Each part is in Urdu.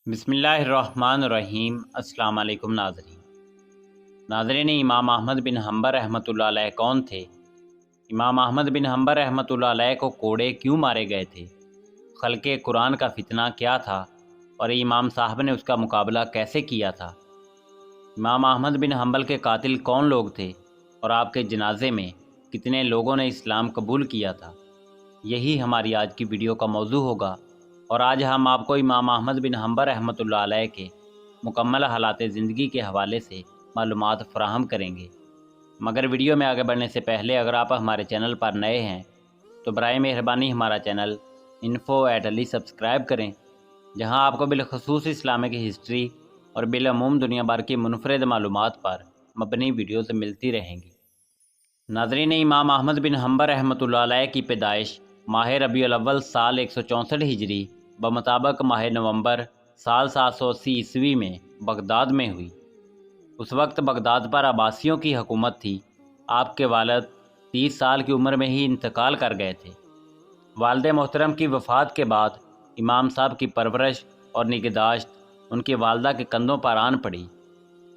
بسم اللہ الرحمن الرحیم۔ السلام علیکم ناظرین، امام احمد بن حنبل رحمۃ اللہ علیہ کون تھے؟ امام احمد بن حنبل رحمۃ اللہ علیہ کو کوڑے کیوں مارے گئے تھے؟ خلق قرآن کا فتنہ کیا تھا اور امام صاحب نے اس کا مقابلہ کیسے کیا تھا؟ امام احمد بن حنبل کے قاتل کون لوگ تھے اور آپ کے جنازے میں کتنے لوگوں نے اسلام قبول کیا تھا؟ یہی ہماری آج کی ویڈیو کا موضوع ہوگا، اور آج ہم آپ کو امام احمد بن حنبل رحمۃ اللہ علیہ کے مکمل حالات زندگی کے حوالے سے معلومات فراہم کریں گے۔ مگر ویڈیو میں آگے بڑھنے سے پہلے اگر آپ ہمارے چینل پر نئے ہیں تو برائے مہربانی ہمارا چینل info@ali سبسکرائب کریں، جہاں آپ کو بالخصوص اسلامک ہسٹری اور بالعموم دنیا بھر کی منفرد معلومات پر مبنی ویڈیوز ملتی رہیں گی۔ ناظرین، امام احمد بن حنبل رحمۃ اللہ علیہ کی پیدائش ماہ ربیع الاول سال 164 ہجری بمطابق ماہ نومبر سال 780 عیسوی میں بغداد میں ہوئی۔ اس وقت بغداد پر عباسیوں کی حکومت تھی۔ آپ کے والد 30 سال کی عمر میں ہی انتقال کر گئے تھے۔ والد محترم کی وفات کے بعد امام صاحب کی پرورش اور نگہداشت ان کی والدہ کے کندھوں پر آن پڑی۔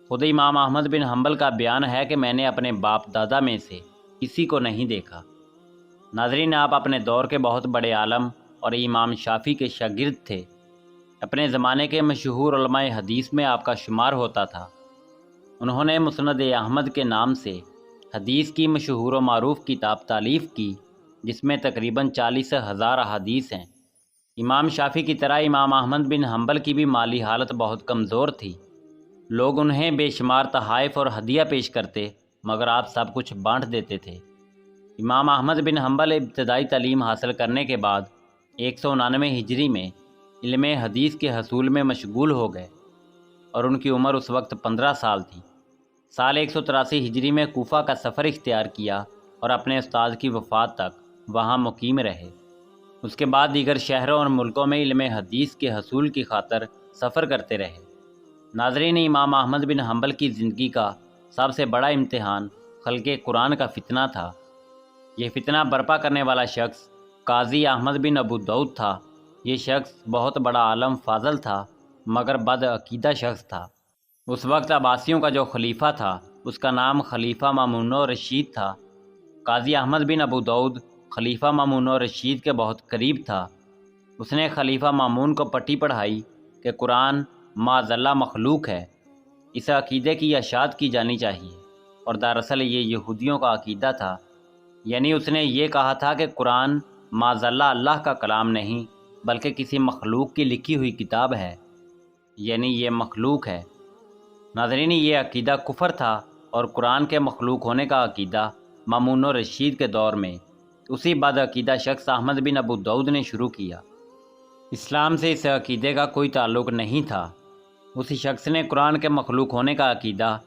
خود امام احمد بن حنبل کا بیان ہے کہ میں نے اپنے باپ دادا میں سے کسی کو نہیں دیکھا۔ ناظرین، آپ اپنے دور کے بہت بڑے عالم اور امام شافعی کے شاگرد تھے۔ اپنے زمانے کے مشہور علماء حدیث میں آپ کا شمار ہوتا تھا۔ انہوں نے مسند احمد کے نام سے حدیث کی مشہور و معروف کتاب تالیف کی، جس میں تقریباً 40,000 احادیث ہیں۔ امام شافعی کی طرح امام احمد بن حنبل کی بھی مالی حالت بہت کمزور تھی۔ لوگ انہیں بے شمار تحائف اور ہدیہ پیش کرتے، مگر آپ سب کچھ بانٹ دیتے تھے۔ امام احمد بن حنبل ابتدائی تعلیم حاصل کرنے کے بعد 199 ہجری میں علم حدیث کے حصول میں مشغول ہو گئے، اور ان کی عمر اس وقت 15 سال تھی۔ سال 183 ہجری میں کوفہ کا سفر اختیار کیا اور اپنے استاد کی وفات تک وہاں مقیم رہے۔ اس کے بعد دیگر شہروں اور ملکوں میں علم حدیث کے حصول کی خاطر سفر کرتے رہے۔ ناظرین، امام احمد بن حنبل کی زندگی کا سب سے بڑا امتحان خلق قرآن کا فتنہ تھا۔ یہ فتنہ برپا کرنے والا شخص قاضی احمد بن ابو داؤد تھا۔ یہ شخص بہت بڑا عالم فاضل تھا، مگر بد عقیدہ شخص تھا۔ اس وقت عباسیوں کا جو خلیفہ تھا اس کا نام خلیفہ مامون رشید تھا۔ قاضی احمد بن ابو داؤد خلیفہ مامون رشید کے بہت قریب تھا۔ اس نے خلیفہ مامون کو پٹی پڑھائی کہ قرآن معاذ اللہ مخلوق ہے، اس عقیدے کی اشاعت کی جانی چاہیے، اور دراصل یہ یہودیوں کا عقیدہ تھا۔ یعنی اس نے یہ کہا تھا کہ قرآن معاذ اللہ اللہ کا کلام نہیں بلکہ کسی مخلوق کی لکھی ہوئی کتاب ہے، یعنی یہ مخلوق ہے۔ ناظرین، یہ عقیدہ کفر تھا، اور قرآن کے مخلوق ہونے کا عقیدہ مامون رشید کے دور میں اسی بد عقیدہ شخص احمد بن ابو داؤد نے شروع کیا۔ اسلام سے اس عقیدے کا کوئی تعلق نہیں تھا۔ اسی شخص نے قرآن کے مخلوق ہونے کا عقیدہ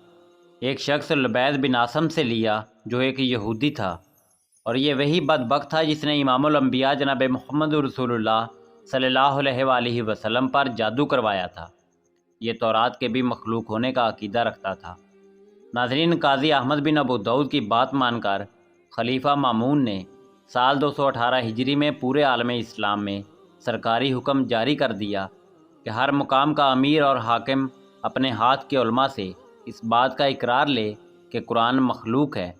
ایک شخص لبید بن عاصم سے لیا جو ایک یہودی تھا، اور یہ وہی بدبخت تھا جس نے امام الانبیاء جناب محمد رسول اللہ صلی اللہ علیہ وآلہ وسلم پر جادو کروایا تھا۔ یہ تورات کے بھی مخلوق ہونے کا عقیدہ رکھتا تھا۔ ناظرین، قاضی احمد بن ابو داؤد کی بات مان کر خلیفہ مامون نے سال 218 ہجری میں پورے عالم اسلام میں سرکاری حکم جاری کر دیا کہ ہر مقام کا امیر اور حاکم اپنے ہاتھ کے علماء سے اس بات کا اقرار لے کہ قرآن مخلوق ہے،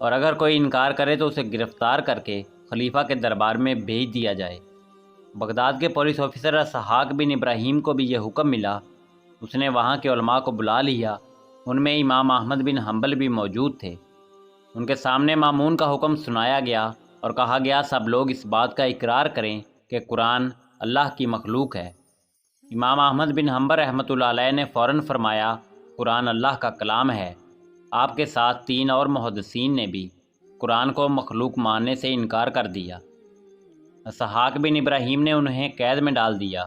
اور اگر کوئی انکار کرے تو اسے گرفتار کر کے خلیفہ کے دربار میں بھیج دیا جائے۔ بغداد کے پولیس آفیسر اسحاق بن ابراہیم کو بھی یہ حکم ملا۔ اس نے وہاں کے علماء کو بلا لیا، ان میں امام احمد بن حنبل بھی موجود تھے۔ ان کے سامنے مامون کا حکم سنایا گیا اور کہا گیا سب لوگ اس بات کا اقرار کریں کہ قرآن اللہ کی مخلوق ہے۔ امام احمد بن حنبل رحمۃ اللہ علیہ نے فوراً فرمایا قرآن اللہ کا کلام ہے۔ آپ کے ساتھ 3 اور محدثین نے بھی قرآن کو مخلوق ماننے سے انکار کر دیا۔ اسحاق بن ابراہیم نے انہیں قید میں ڈال دیا۔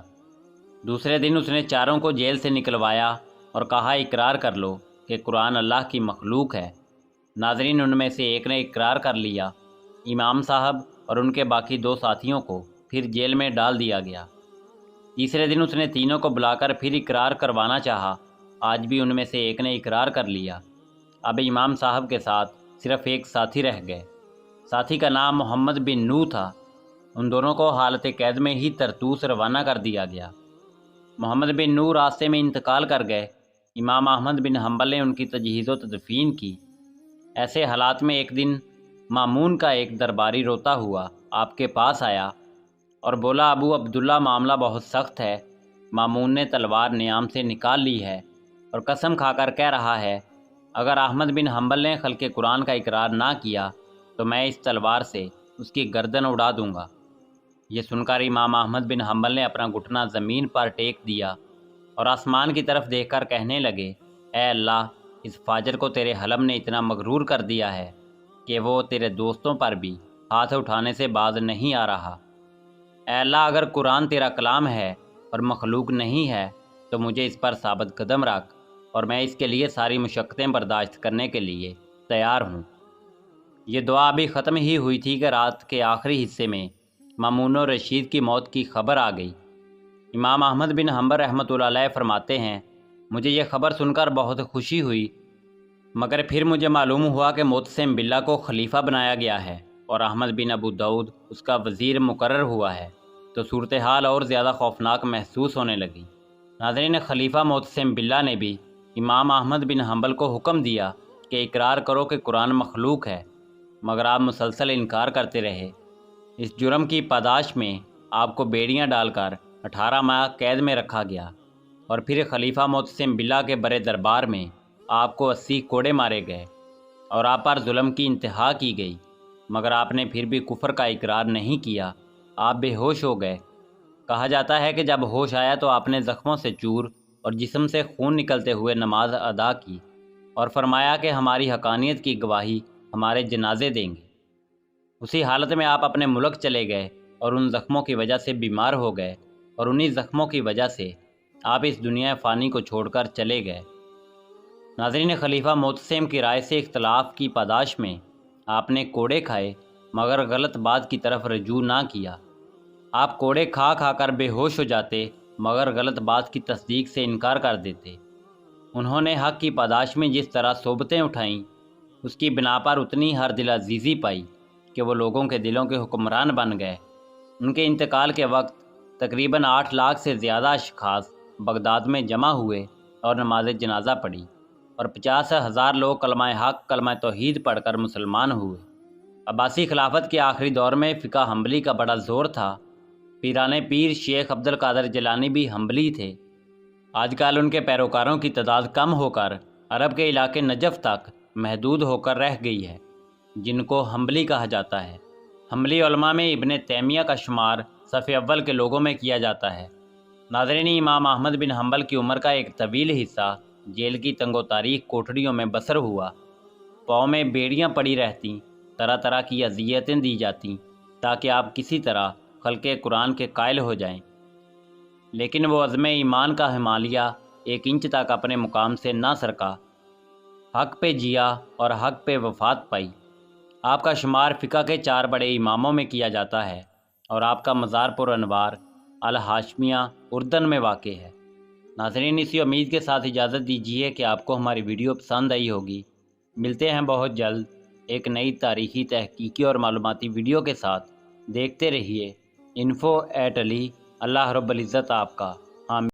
دوسرے دن اس نے چاروں کو جیل سے نکلوایا اور کہا اقرار کر لو کہ قرآن اللہ کی مخلوق ہے۔ ناظرین، ان میں سے ایک نے اقرار کر لیا۔ امام صاحب اور ان کے باقی 2 ساتھیوں کو پھر جیل میں ڈال دیا گیا۔ تیسرے دن اس نے تینوں کو بلا کر پھر اقرار کروانا چاہا۔ آج بھی ان میں سے ایک نے اقرار کر لیا۔ اب امام صاحب کے ساتھ صرف ایک ساتھی رہ گئے۔ ساتھی کا نام محمد بن نو تھا۔ ان دونوں کو حالت قید میں ہی طرطوس روانہ کر دیا گیا۔ محمد بن نور راستے میں انتقال کر گئے۔ امام احمد بن حنبل نے ان کی تجہیز و تدفین کی۔ ایسے حالات میں ایک دن مامون کا ایک درباری روتا ہوا آپ کے پاس آیا اور بولا، ابو عبداللہ معاملہ بہت سخت ہے۔ مامون نے تلوار نیام سے نکال لی ہے اور قسم کھا کر کہہ رہا ہے، اگر احمد بن حنبل نے خلق قرآن کا اقرار نہ کیا تو میں اس تلوار سے اس کی گردن اڑا دوں گا۔ یہ سن کر امام احمد بن حنبل نے اپنا گھٹنا زمین پر ٹیک دیا اور آسمان کی طرف دیکھ کر کہنے لگے، اے اللہ، اس فاجر کو تیرے حلم نے اتنا مغرور کر دیا ہے کہ وہ تیرے دوستوں پر بھی ہاتھ اٹھانے سے باز نہیں آ رہا۔ اے اللہ، اگر قرآن تیرا کلام ہے اور مخلوق نہیں ہے تو مجھے اس پر ثابت قدم رکھ، اور میں اس کے لیے ساری مشقتیں برداشت کرنے کے لیے تیار ہوں۔ یہ دعا ابھی ختم ہی ہوئی تھی کہ رات کے آخری حصے میں مامون الرشید کی موت کی خبر آ گئی۔ امام احمد بن حنبل رحمۃ اللہ علیہ فرماتے ہیں، مجھے یہ خبر سن کر بہت خوشی ہوئی، مگر پھر مجھے معلوم ہوا کہ معتصم باللہ کو خلیفہ بنایا گیا ہے اور احمد بن ابو داؤد اس کا وزیر مقرر ہوا ہے، تو صورتحال اور زیادہ خوفناک محسوس ہونے لگی۔ ناظرین، خلیفہ معتصم باللہ نے بھی امام احمد بن حنبل کو حکم دیا کہ اقرار کرو کہ قرآن مخلوق ہے، مگر آپ مسلسل انکار کرتے رہے۔ اس جرم کی پاداش میں آپ کو بیڑیاں ڈال کر 18 ماہ قید میں رکھا گیا، اور پھر خلیفہ معتصم باللہ کے بڑے دربار میں آپ کو 80 کوڑے مارے گئے اور آپ پر ظلم کی انتہا کی گئی، مگر آپ نے پھر بھی کفر کا اقرار نہیں کیا۔ آپ بے ہوش ہو گئے۔ کہا جاتا ہے کہ جب ہوش آیا تو آپ نے زخموں سے چور اور جسم سے خون نکلتے ہوئے نماز ادا کی اور فرمایا کہ ہماری حقانیت کی گواہی ہمارے جنازے دیں گے۔ اسی حالت میں آپ اپنے ملک چلے گئے اور ان زخموں کی وجہ سے بیمار ہو گئے، اور انہی زخموں کی وجہ سے آپ اس دنیا فانی کو چھوڑ کر چلے گئے۔ ناظرین، خلیفہ معتصم کی رائے سے اختلاف کی پاداش میں آپ نے کوڑے کھائے، مگر غلط بات کی طرف رجوع نہ کیا۔ آپ کوڑے کھا کھا کر بے ہوش ہو جاتے، مگر غلط بات کی تصدیق سے انکار کر دیتے۔ انہوں نے حق کی پاداش میں جس طرح صحبتیں اٹھائیں، اس کی بنا پر اتنی ہر دل عزیزی پائی کہ وہ لوگوں کے دلوں کے حکمران بن گئے۔ ان کے انتقال کے وقت تقریباً 8 لاکھ سے زیادہ اشخاص بغداد میں جمع ہوئے اور نماز جنازہ پڑھی، اور 50,000 لوگ کلمہ حق کلمہ توحید پڑھ کر مسلمان ہوئے۔ عباسی خلافت کے آخری دور میں فقہ حنبلی کا بڑا زور تھا۔ پیران پیر شیخ عبد القادر جیلانی بھی حنبلی تھے۔ آج کل ان کے پیروکاروں کی تعداد کم ہو کر عرب کے علاقے نجف تک محدود ہو کر رہ گئی ہے، جن کو حنبلی کہا جاتا ہے۔ حنبلی علماء میں ابن تیمیہ کا شمار صف اول کے لوگوں میں کیا جاتا ہے۔ ناظرین، امام احمد بن حنبل کی عمر کا ایک طویل حصہ جیل کی تنگ و تاریک کوٹڑیوں میں بسر ہوا۔ پاؤں میں بیڑیاں پڑی رہتیں، طرح طرح کی اذیتیں دی جاتیں تاکہ آپ کسی طرح خلق قرآن کے قائل ہو جائیں، لیکن وہ عزم ایمان کا ہمالیہ 1 انچ تک اپنے مقام سے نہ سرکا۔ حق پہ جیا اور حق پہ وفات پائی۔ آپ کا شمار فقہ کے 4 بڑے اماموں میں کیا جاتا ہے، اور آپ کا مزار پر انوار الہاشمیہ اردن میں واقع ہے۔ ناظرین، اسی امید کے ساتھ اجازت دیجیے کہ آپ کو ہماری ویڈیو پسند آئی ہوگی۔ ملتے ہیں بہت جلد ایک نئی تاریخی، تحقیقی اور معلوماتی ویڈیو کے ساتھ۔ دیکھتے رہیے info@ali۔ اللہ رب العزت آپ کا